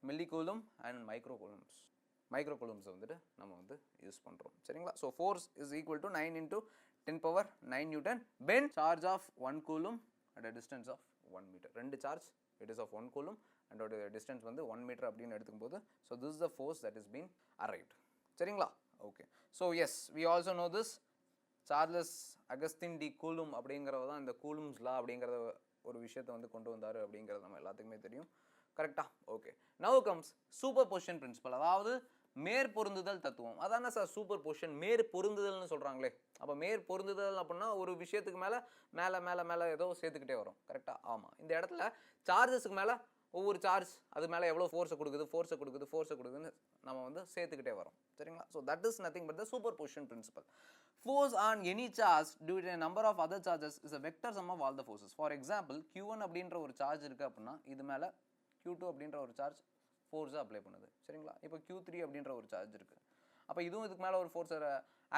milli-coulomb அண்ட் மைக்ரோ வந்துட்டு நம்ம வந்து யூஸ் பண்ணுறோம். சரிங்களா? So force is equal to 9 × 10⁻⁹ newton when charge of 1 coulomb at a distance of 1 meter. ரெண்டு charge it is of 1 coulomb and அதோட டிஸ்டன்ஸ் வந்து 1 மீட்டர் அப்படின்னு எடுத்துக்கும் போது so this is the force that is been arrived. சரிங்களா? Okay, so yes we also know this Charles Augustin de Coulomb அப்படிங்கிறத தான் இந்த கூலும்ஸ் லா அப்படிங்கிற ஒரு விஷயத்தை வந்து கொண்டு வந்தார் அப்படிங்கிறது நம்ம எல்லாத்துக்குமே தெரியும். கரெக்டா? Okay, now comes superposition principle, அதாவது மேற்பொருந்துதல் தத்துவம். அதானே சார் சூப்பர் பொசிஷன், மேற்பொருந்துதல்னு சொல்கிறாங்களே. அப்போ மேற்பொருந்துதல் அப்படின்னா ஒரு விஷயத்துக்கு மேலே மேலே மேலே மேலே ஏதோ சேர்த்துக்கிட்டே வரும். கரெக்டாக? ஆமாம். இந்த இடத்துல சார்ஜஸுக்கு மேலே ஒவ்வொரு சார்ஜ் அது மேலே எவ்வளோ ஃபோர்ஸை கொடுக்குதுன்னு நம்ம வந்து சேர்த்துக்கிட்டே வரோம். சரிங்களா? So that is nothing but the superposition principle. Force on any charge due to a number of other charges is a vector sum of all the forces. For example, Q1 அப்படின்ற ஒரு charge இருக்குது அப்படின்னா இது மேலே Q2 அப்படின்ற ஒரு charge ஃபோர்ஸை apply பண்ணுது. சரிங்களா? இப்போ Q3 அப்படின்ற ஒரு சார்ஜ் இருக்குது, அப்போ இதுவும் இதுக்கு மேலே ஒரு ஃபோர்ஸை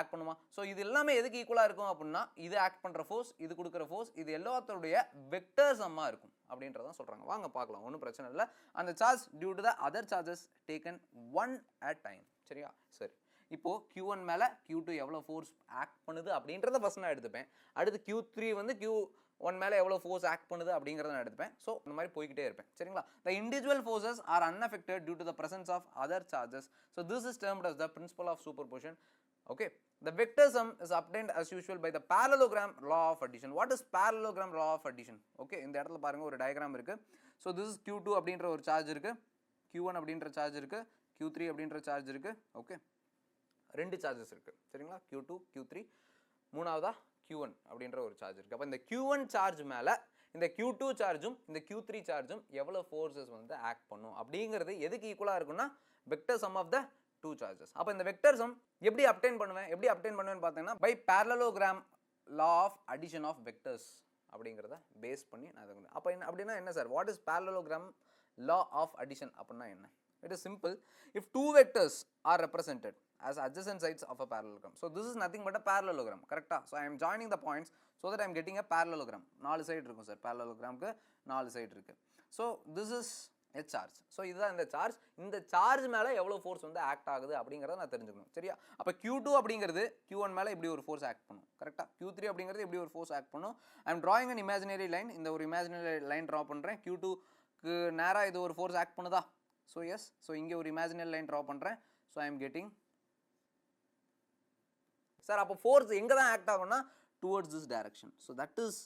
ஆக்ட் பண்ணுமா? ஸோ இது எல்லாமே எதுக்கு ஈக்குவலாக இருக்கும் அப்படின்னா இது ஆக்ட் பண்ணுற ஃபோர்ஸ், இது கொடுக்குற ஃபோர்ஸ், இது எல்லாத்தோடைய வெக்டர் சம்மாக இருக்கும் அப்படின்றதான் சொல்கிறாங்க. வாங்க பார்க்கலாம், ஒன்றும் பிரச்சனை இல்லை. அந்த charge due to the other charges taken one at time. சரியா? சரி, இப்போது Q1 மேலே Q2 எவ்வளோ ஃபோர்ஸ் ஆக்ட் பண்ணுது அப்படின்றத ஃபஸ்ட் நான் எடுத்துப்பேன். அடுத்து Q3 வந்து Q1 மேலே எவ்வளோ ஃபோர்ஸ் ஆக்ட் பண்ணுது அப்படிங்கிறத நான் எடுத்துப்பேன். ஸோ இந்த மாதிரி போய்கிட்டே இருப்பேன். சரிங்களா? The individual forces are unaffected due to the presence of other charges. So this is termed as the principle of superposition. Okay, the vector sum is obtained as usual by the parallelogram law of addition. What is parallelogram law of addition? Okay, இந்த இடத்துல பாருங்க ஒரு diagram இருக்கு. So this is Q2 அப்படின்ற ஒரு charge இருக்கு, Q1 அப்படின்ற charge இருக்கு, Q3 அப்படின்ற சார்ஜ் இருக்கு. ஓகே, ரெண்டு சார்ஜஸ் இருக்கு. சரிங்களா? Q2 Q3, மூணாவதா Q1 அப்படின்ற ஒரு சார்ஜ் இருக்கு. அப்போ இந்த Q1 சார்ஜ் மேலே இந்த Q2 சார்ஜும் இந்த Q3 சார்ஜும் எவ்வளோ ஃபோர்ஸஸ் வந்து ஆக்ட் பண்ணும் அப்படிங்கிறது எதுக்கு ஈக்குவலாக இருக்குன்னா vector sum of the two charges. அப்போ இந்த வெக்டர் சம் எப்படி அப்டெயின் பண்ணுவேன்னு பார்த்தீங்கன்னா by parallelogram law of addition of vectors அப்படிங்கிறத பேஸ் பண்ணி நான் இதை அப்போ என்ன அப்படின்னா என்ன sir, what is parallelogram law of addition அப்படின்னா என்ன? It is simple. If two vectors are represented as adjacent sides of a parallelogram, so this is nothing but a parallelogram. Correct? So I am joining the points so that I am getting a parallelogram. 4 side இருக்கும் sir, parallelogramக்கு 4 side இருக்கு. So this is a charge. So இதுதான் இந்த charge. இந்த charge மேலே எவ்வளோ force வந்து act ஆகுது அப்படிங்கிறத நான் தெரிஞ்சுக்கணும். சரியா? அப்போ Q2 அப்படிங்கிறது Q1 மேலே இப்படி ஒரு ஃபோர்ஸ் ஆக்ட் பண்ணும். கரெக்டாக? Q3 அப்படிங்கிறது இப்படி ஒரு ஃபோர்ஸ் ஆக்ட் பண்ணும். I am drawing an imaginary line. இந்த ஒரு இமேஜினரி லைன் ட்ரா பண்ணுறேன். Q2க்கு நேராக இது ஒரு ஃபோர்ஸ் ஆக்ட் பண்ணுதா? So yes. ஸோ இங்கே ஒரு இமேஜினரி லைன் ட்ரா பண்ணுறேன். So I am getting sir, அப்போ ஃபோர்ஸ் எங்கே தான் ஆக்ட் ஆகும்னா towards this direction. So that is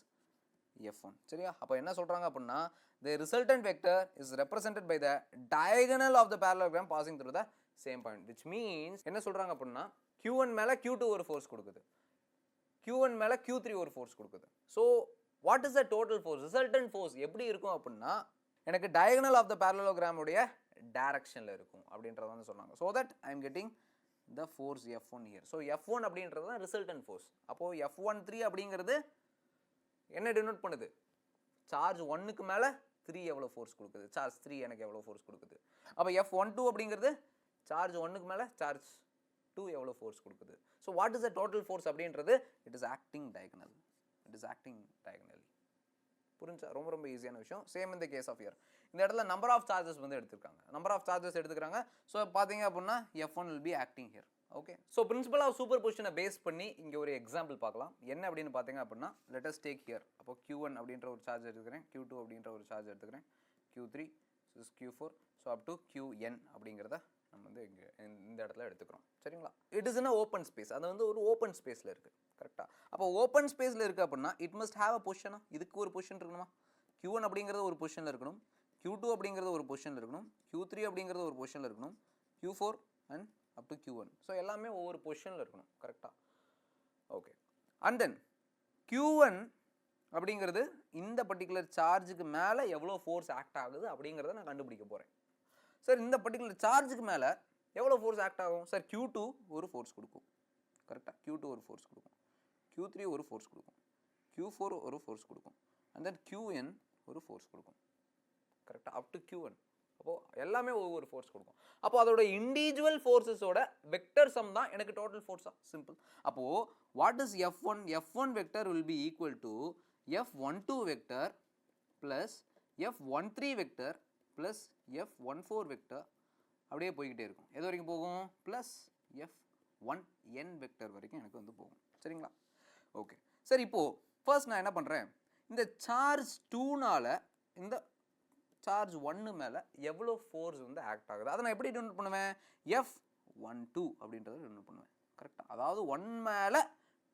F1. சரியா? அப்போ என்ன சொல்கிறாங்க அப்படின்னா the resultant vector is represented by the diagonal of the parallelogram passing through the same point, which means என்ன சொல்கிறாங்க அப்படின்னா Q1 மேலே Q2 ஒரு ஃபோர்ஸ் கொடுக்குது, Q1 மேலே Q3 ஒரு ஃபோர்ஸ் கொடுக்குது. So what is the total force, resultant force எப்படி இருக்கும் அப்படின்னா எனக்கு diagonal of the parallelogram உடைய டைரக்ஷனில் இருக்கும் அப்படின்றத வந்து சொன்னாங்க. So that I am getting the force F1 here. So F1 அப்படின்றது தான் ரிசல்டன்ட் ஃபோர்ஸ். அப்போது F13 அப்படிங்கிறது என்ன டினோட் பண்ணுது? சார்ஜ் 1க்கு மேலே 3 எவ்வளோ ஃபோர்ஸ் கொடுக்குது, சார்ஜ் 3 எனக்கு எவ்வளோ ஃபோர்ஸ் கொடுக்குது. அப்போ F12 அப்படிங்கிறது சார்ஜ் 1க்கு மேலே சார்ஜ் 2 எவ்வளோ ஃபோர்ஸ் கொடுக்குது. So what is the total force அப்படின்றது இட் இஸ் ஆக்டிங் டயகனல். புரிஞ்சா? ரொம்ப ரொம்ப ஈஸியான விஷயம். சேம் இந்த கேஸ் ஆஃப் இயர். இந்த இடத்துல நம்பர் ஆஃப் சார்ஜஸ் வந்து எடுத்துக்கிறாங்க. ஸோ பார்த்தீங்க அப்படின்னா F1 will be acting here. Okay, so principle of சூப்பர் பொசிஷனை பேஸ் பண்ணி இங்கே ஒரு எக்ஸாம்பிள் பார்க்கலாம். என்ன அப்படின்னு பார்த்தீங்க அப்படின்னா லெட் அஸ் டேக் ஹியர். அப்போ Q1 அப்படின்ற ஒரு சார்ஜ் எடுத்துக்கிறேன், Q2 அப்படின்ற ஒரு சார்ஜ் எடுத்துக்கிறேன், Q3, Q4, so up to Qn அப்படிங்கிறத நம்ம வந்து இங்கே இந்த இடத்துல எடுத்துக்கிறோம். சரிங்களா? It is in open space. அது வந்து ஒரு ஓப்பன் ஸ்பேஸில் இருக்குது. கரெக்டாக? அப்போ ஓப்பன் ஸ்பேஸில் இருக்குது அப்படின்னா இட் மஸ்ட் ஹேவ் அ பொசிஷனா. இதுக்கு ஒரு பொசிஷன் இருக்கணுமா? Q1 அப்படிங்கிறது ஒரு பொசிஷனில் இருக்கணும், Q2 அப்படிங்கிறது ஒரு பொசிஷனில் இருக்கணும், Q3 அப்படிங்கிறது ஒரு பொசிஷனில் இருக்கணும், Q4 and up to Q1. So எல்லாமே ஒவ்வொரு பொசிஷனில் இருக்கணும். கரெக்டாக? ஓகே, அண்ட் தென் Q1 அப்படிங்கிறது இந்த பர்டிகுலர் சார்ஜுக்கு மேலே எவ்வளோ ஃபோர்ஸ் ஆக்ட் ஆகுது அப்படிங்கிறத நான் கண்டுபிடிக்க போகிறேன். சார் இந்த பர்டிகுலர் சார்ஜுக்கு மேலே எவ்வளோ ஃபோர்ஸ் ஆக்ட் ஆகும்? சார் Q2 ஒரு ஃபோர்ஸ் கொடுக்கும். கரெக்டாக? Q2 ஒரு ஃபோர்ஸ் கொடுக்கும், Q3 ஒரு ஃபோர்ஸ் கொடுக்கும், Q4 ஒரு ஃபோர்ஸ் கொடுக்கும், அண்ட் தென் Qn ஒரு ஃபோர்ஸ் கொடுக்கும். கரெக்டாக? Up to Q1. அப்போது எல்லாமே ஒவ்வொரு ஃபோர்ஸ் கொடுக்கும். அப்போ அதோட இண்டிவிஜுவல் ஃபோர்ஸஸோட வெக்டர் சம் தான் எனக்கு டோட்டல் ஃபோர்ஸா? சிம்பிள். அப்போது what is F1? F1 vector will be equal to F12 vector plus F13 vector plus F14 vector அப்படியே போய்கிட்டே இருக்கும். எது வரைக்கும் போகும்? ப்ளஸ் F1n வெக்டர் வரைக்கும் எனக்கு வந்து போகும். சரிங்களா? ஓகே. சரி, இப்போது ஃபர்ஸ்ட் நான் என்ன பண்ணுறேன், இந்த சார்ஜ் 2னால் இந்த சார்ஜ் 1 மேலே எவ்வளோ ஃபோர்ஸ் வந்து ஆக்ட் ஆகுது அதை நான் எப்படி டெனோட் பண்ணுவேன்? F12 அப்படின்றத டெனோட் பண்ணுவேன். கரெக்டாக? அதாவது 1 மேலே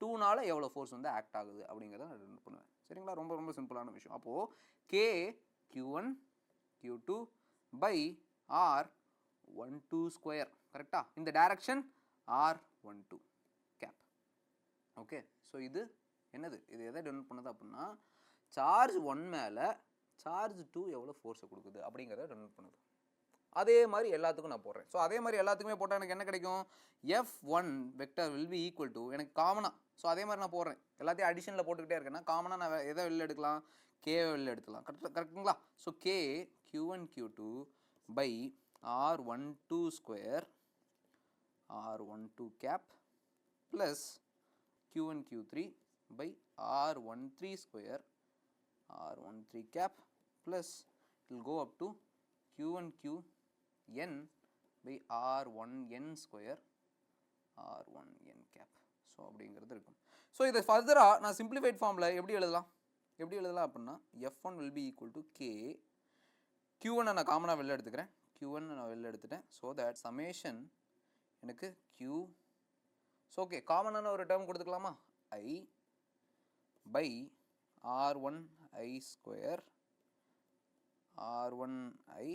2னால் எவ்வளோ ஃபோர்ஸ் வந்து ஆக்ட் ஆகுது அப்படிங்கிறத நான் டெனோட் பண்ணுவேன். சரிங்களா? ரொம்ப ரொம்ப சிம்பிளான விஷயம். அப்போது K Q1 Q2 by R12 square. கரெக்டாக? இந்த direction R12 gap. Okay. So இது என்னது? இது எதை டெனோட் பண்ணுது அப்படின்னா சார்ஜ் 1 மேலே சார்ஜ் 2 எவ்வளோ ஃபோர்ஸை கொடுக்குது அப்படிங்கிறத டெனோட் பண்ணுது. அதே மாதிரி எல்லாத்துக்கும் நான் போடுறேன். ஸோ அதே மாதிரி எல்லாத்துக்குமே போட்டால் எனக்கு என்ன கிடைக்கும்? F1 vector will be equal to எனக்கு காமனாக. ஸோ அதே மாதிரி நான் போடுறேன். எல்லாத்தையும் அடிஷனில் போட்டுக்கிட்டே இருக்கேன்னா காமனாக நான் எதை வெளில எடுக்கலாம்? கேவை வெளில எடுத்துக்கலாம். கரெக்டுங்களா? So K Q1 Q2 by R12 square R12 cap plus Q1 Q3 by R13 square R13 cap plus it will go up to Q1 Qn by R1n square R1n cap. So அப்படிங்கிறது இருக்கும். So இதை ஃபர்தராக நான் simplified ஃபார்மில் எப்படி எழுதலாம் அப்படின்னா F1 will be equal to K Q1 நான் காமனாக வெளில எடுத்துக்கிறேன். Q1 நான் வெளில எடுத்துட்டேன். ஸோ தட் சமேஷன் எனக்கு Q. ஸோ ஓகே, காமனான ஒரு டேர்ம் கொடுத்துக்கலாமா? I by R1i square R1i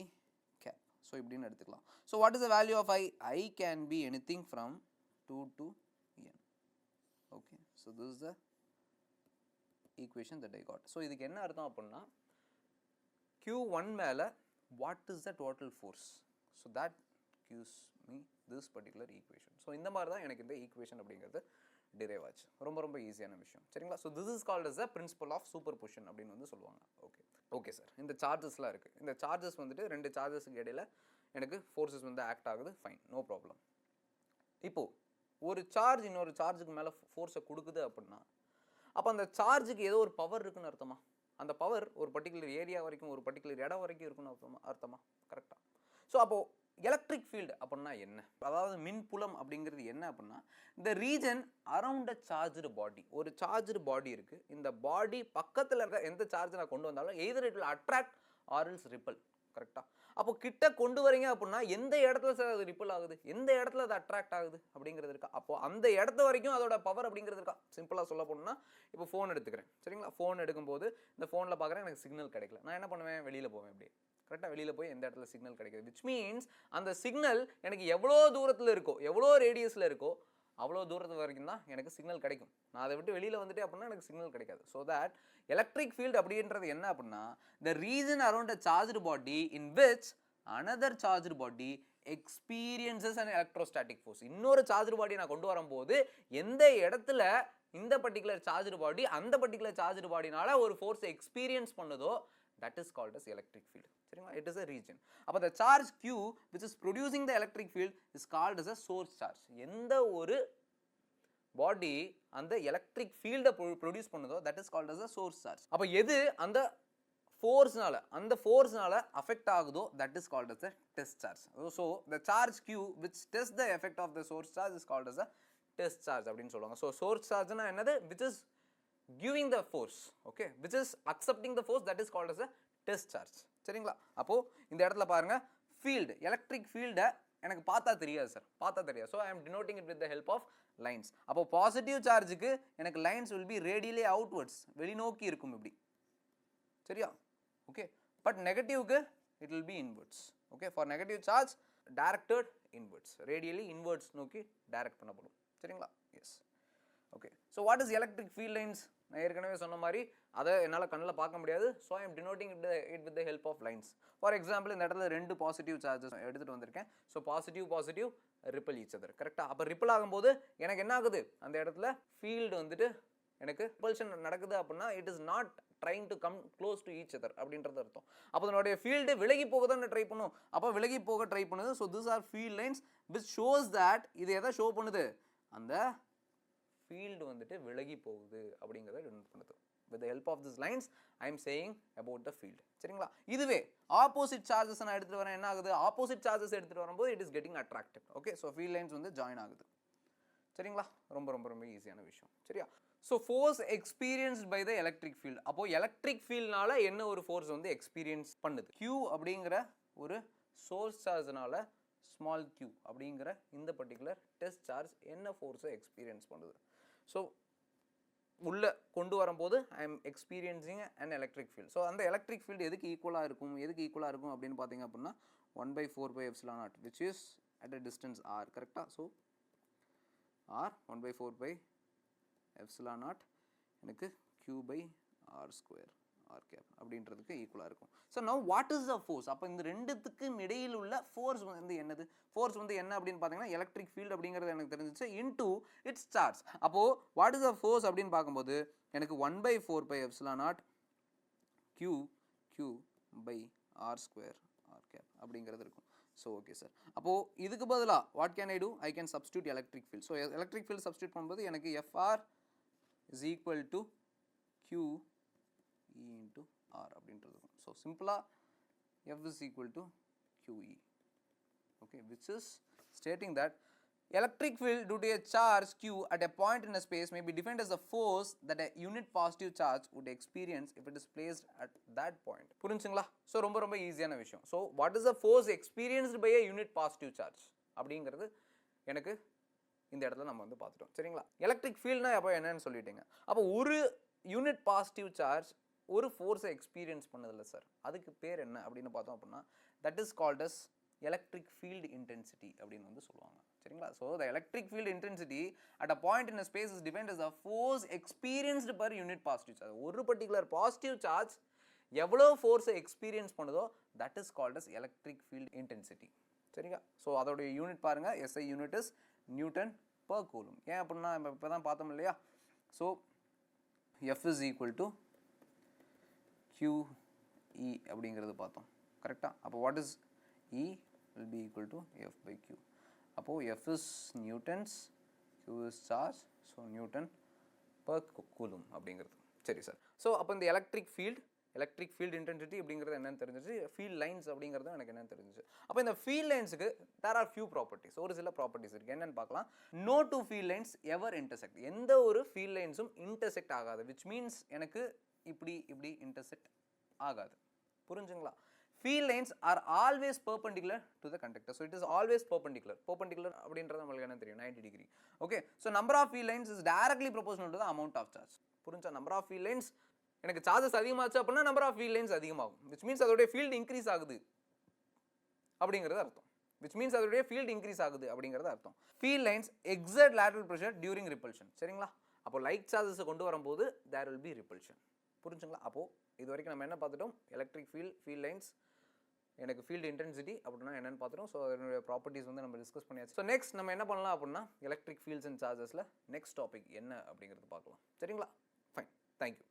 cap. So இப்படின்னு எடுத்துக்கலாம். So what is the value of I? I can be anything from 2 to n. Okay. So this is the equation that I got. So இதுக்கு என்ன அர்த்தம் அப்படின்னா Q1 மேலே what is the total force? So that gives me this particular equation. So இந்த மாதிரி தான் எனக்கு இந்த ஈக்குவேஷன் அப்படிங்கிறது டிரைவ் ஆச்சு. ரொம்ப ரொம்ப ஈஸியான விஷயம். சரிங்களா? So this is called as the principle of superposition அப்படின்னு வந்து சொல்லுவாங்க. Okay okay sir. இந்த சார்ஜஸ்லாம் இருக்குது. இந்த சார்ஜஸ் வந்துட்டு 2 சார்ஜஸுக்கு இடையில எனக்கு ஃபோர்ஸஸ் வந்து ஆக்ட் ஆகுது. Fine, no problem. இப்போது ஒரு சார்ஜ் இன்னொரு சார்ஜுக்கு மேலே ஃபோர்ஸை கொடுக்குது அப்படின்னா அப்போ அந்த சார்ஜுக்கு ஏதோ ஒரு பவர் இருக்குன்னு அர்த்தமா? அந்த பவர் ஒரு பர்டிகுலர் ஏரியா வரைக்கும், ஒரு பர்டிகுலர் இடம் வரைக்கும் இருக்குன்னு அர்த்தமா? கரெக்டாக? ஸோ அப்போது எலக்ட்ரிக் ஃபீல்டு அப்படின்னா என்ன? அதாவது மின்புலம் அப்படிங்கிறது என்ன அப்படின்னா இந்த ரீஜன் அரவுண்ட் அ சார்ஜ்டு பாடி. ஒரு சார்ஜ்டு பாடி இருக்குது. இந்த பாடி பக்கத்தில் இருக்க எந்த சார்ஜ் நான் கொண்டு வந்தாலும் either it will attract or else ripple. கரெக்டாக? அப்போ கிட்ட கொண்டு வரீங்க அப்படின்னா எந்த இடத்துல சார் அது ரிப்பல் ஆகுது, எந்த இடத்துல அது அட்ராக்ட் ஆகுது அப்படிங்கிறது இருக்கா? அப்போது அந்த இடத்த வரைக்கும் அதோட பவர் அப்படிங்கிறது இருக்கா? சிம்பிளாக சொல்ல போனோம்னா இப்போ ஃபோன் எடுத்துக்கிறேன். சரிங்களா? ஃபோன் எடுக்கும்போது இந்த ஃபோனில் பார்க்குறேன், எனக்கு சிக்னல் கிடைக்கல. நான் என்ன பண்ணுவேன்? வெளியில் போவேன். அப்படியே கரெக்டாக வெளியில் போய் எந்த இடத்துல சிக்னல் கிடைக்குது, விச் மீன்ஸ் அந்த சிக்னல் எனக்கு எவ்வளோ தூரத்தில் இருக்கோ, எவ்வளோ ரேடியஸில் இருக்கோ அவ்வளோ தூரத்து வரைக்கும் தான் எனக்கு சிக்னல் கிடைக்கும். நான் அதை விட்டு வெளியில் வந்துட்டேன் அப்படின்னா எனக்கு சிக்னல் கிடைக்காது. ஸோ தட் எலக்ட்ரிக் ஃபீல்டு அப்படின்றது என்ன அப்படின்னா the region around a charged body in which another charged body experiences an electrostatic force. இன்னொரு சார்ஜ்டு பாடி நான் கொண்டு வரும்போது எந்த இடத்துல இந்த பர்டிகுலர் சார்ஜ்டு பாடி அந்த பர்டிகுலர் சார்ஜ்டு பாடினால ஒரு ஃபோர்ஸை எக்ஸ்பீரியன்ஸ் பண்ணுதோ that is called as electric field. சரிங்களா? it is a region. அப்போ the charge Q which is producing the electric field is called as a source charge. எந்த ஒரு பாடி அந்த எலக்ட்ரிக் ஃபீல்டை ப்ரொடியூஸ் பண்ணுதோ that is called as a source charge. அப்போ எது அந்த ஃபோர்ஸ்னால அஃபெக்ட் ஆகுதோ that is called as a test charge. So the charge Q which tests the effect of the source charge is called as a test charge அப்படின்னு சொல்லுவாங்க. So source chargeனா என்னது? which is giving the force, okay, which is accepting the force, that is called as a test charge. சரிங்களா? அப்போ இந்த இடத்துல பாருங்க, field electric ஃபீல்டை எனக்கு பார்த்தா தெரியாது சார், பார்த்தா தெரியாது. So I am denoting it with the help of lines. அப்போ பாசிட்டிவ் சார்ஜுக்கு எனக்கு lines will be radially outwards, வெளிநோக்கி இருக்கும் இப்படி. சரியா? ஓகே. பட் நெகட்டிவ்க்கு it will be inwards. Okay. For negative charge directed inwards, radially inwards நோக்கி டைரக்ட் பண்ணப்படும். சரிங்களா? Yes. Okay. So what is electric field lines? நான் ஏற்கனவே சொன்ன மாதிரி அதை என்னால் கண்ணில் பார்க்க முடியாது. So I am denoting it with the help of lines. For example இந்த இடத்துல 2 பாசிட்டிவ் சார்ஜஸ் எடுத்துகிட்டு வந்திருக்கேன். So positive repel each other. கரெக்டாக? அப்போ ரிப்பல் ஆகும்போது எனக்கு என்ன ஆகுது? அந்த இடத்துல ஃபீல்டு வந்துட்டு எனக்கு ரிப்பல்ஷன் நடக்குது அப்படின்னா it is not trying to come close to each other அப்படின்றது அர்த்தம். அப்போ அதனுடைய ஃபீல்டு விலகி போக தான் ட்ரை பண்ணும். அப்போ விலகி போக ட்ரை பண்ணுது. So this are field lines which shows that இது எதை ஷோ பண்ணுது? அந்த ஃபீல்டு வந்துட்டு விலகி போகுது அப்படிங்கிறத டெனோட் பண்ணுது. with the help of these lines I am saying about the field. சரிங்களா? இதுவே opposite charges நான் எடுத்துட்டு வரேன், என்ன ஆகுது? opposite charges எடுத்துட்டு வரும்போது it is getting attracted. okay, so field lines வந்து join ஆகுது. சரிங்களா? ரொம்ப ரொம்ப ரொம்ப ஈஸியான விஷயம். சரியா? so force experienced by the electric field. அப்போ electric fieldனால என்ன ஒரு force வந்து experience பண்ணுது? q அப்படிங்கிற ஒரு source chargeனால small q அப்படிங்கிற இந்த particular test charge என்ன force experience பண்ணுது? so உள்ள கொண்டு வரும்போது I am experiencing an electric field. so அந்த electric field எதுக்கு ஈக்குவலா இருக்கும் அப்படின்னு பாத்தீங்க அப்படின்னா 1/4 pi epsilon naught which is at a distance r. கரெக்ட்டா? so r 1/4 pi epsilon naught எனக்கு q by r square r cap அப்படின்றதுக்கு ஈக்குவலா இருக்கும். so now what is the force? அப்ப இந்த ரெண்டுத்துக்கும் இடையில் உள்ள force வந்து என்னது? force வந்து என்ன அப்படின்னு பாத்தீங்கன்னா electric field அப்படிங்கிறது எனக்கு தெரிஞ்சிச்சு into its charge. அப்போ what is the force அப்படின்னு பாக்கும்போது எனக்கு 1/4 pi epsilon naught q by r square r cap அப்படிங்கிறது இருக்கும். so okay sir. அப்போ இதுக்கு பதிலா what can I do? I can substitute electric field. so electric field substitute பண்ணும்போது எனக்கு fr is equal to q E into R அப்படின்றது இருக்கும். so simple F is equal to QE. okay, which is stating that electric field due to a charge Q at a point in a space may be defined as the force that a unit positive charge would experience if it is placed at that point. புரிஞ்சுங்களா? so ரொம்ப ரொம்ப ஈஸியான விஷயம். so what is the force experienced by a unit positive charge அப்படிங்கிறது எனக்கு இந்த இடத்துல நம்ம வந்து பார்த்துட்டோம். சரிங்களா? எலக்ட்ரிக் ஃபீல்ட்னா அப்போ என்னன்னு சொல்லிட்டீங்க. அப்போ ஒரு யூனிட் பாசிட்டிவ் சார்ஜ் ஒரு ஃபோர்ஸை எக்ஸ்பீரியன்ஸ் பண்ணதில்ல சார், அதுக்கு பேர் என்ன அப்படின்னு பார்த்தோம் அப்படின்னா that is called as electric field intensity அப்படின்னு வந்து சொல்லுவாங்க. சரிங்களா? So the electric field intensity at a point in a space is defined as a force experienced per unit positive charge. ஒரு பர்டிகுலர் பாசிட்டிவ் சார்ஜ் எவ்வளோ ஃபோர்ஸை experience பண்ணுதோ that is called as electric field intensity. சரிங்களா? So அதோடைய unit பாருங்க, SI unit is newton per coulomb. ஏன் அப்படின்னா நம்ம இப்போ தான் பார்த்தோம் இல்லையா? So F is equal to QE அப்படிங்கிறது பார்த்தோம். கரெக்டா? அப்போ what is E will be equal to F by Q. அப்போ F is newtons, Q is charge, so Newton per coulomb அப்படிங்கிறது. சரி சார். ஸோ அப்போ இந்த எலக்ட்ரிக் ஃபீல்ட் இன்டென்சிட்டி அப்படிங்கிறது என்னன்னு தெரிஞ்சிச்சு, ஃபீல்ட் லைன்ஸ் அப்படிங்கிறது எனக்கு என்னன்னு தெரிஞ்சிச்சு. அப்போ இந்த ஃபீல்ட் லைன்ஸுக்கு தேர் ஆர் ஃபியூ ப்ராப்பர்ட்டிஸ், ஒரு சில ப்ராப்பர்ட்டிஸ் இருக்குது. என்னன்னு பார்க்கலாம். No two field lines ever intersect. எந்த ஒரு ஃபீல்ட் லைன்ஸும் இன்டர்செக்ட் ஆகாது. விச் மீன்ஸ் எனக்கு இப்படி இன்டர்செக்ட் ஆகாது. புரிஞ்சுங்களா? Field lines are always perpendicular to the conductor. So it is always perpendicular அப்படின்றது நம்மளுக்கு என்ன தெரியும், 90 degree. Okay, so number of field lines is directly proportional to the amount of charge. புரிஞ்சா? Number of field lines எனக்கு charges அதிகமாச்சு அப்படின்னா number of field lines அதிகமாகும். Which means அதோடைய ஃபீல்டு இன்க்ரீஸ் ஆகுது அப்படிங்கிறது அர்த்தம். Field lines exert lateral pressure during repulsion. சரிங்களா? அப்போ லைக் சார்ஜஸை கொண்டு வரும்போது தேர் வில் பி ரிப்பல்ஷன். புரிஞ்சுங்களா? அப்போ இது வரைக்கும் நம்ம என்ன பார்த்துட்டோம்? எலக்ட்ரிக் ஃபீல்ட் லைன்ஸ், எனக்கு ஃபீல்டு இன்டென்சிட்டி அப்படின்னா என்னன்னு பார்த்துட்டோம். ஸோ அதனுடைய ப்ராப்பர்ட்டிஸ் வந்து நம்ம டிஸ்கஸ் பண்ணியாச்சு. ஸோ நெக்ஸ்ட் நம்ம என்ன பண்ணலாம் அப்படின்னா எலக்ட்ரிக் ஃபீல்ட்ஸ் அண்ட் சார்ஜஸில் நெக்ஸ்ட் டாபிக் என்ன அப்படிங்கிறது பார்க்கலாம். சரிங்களா? Fine, thank you.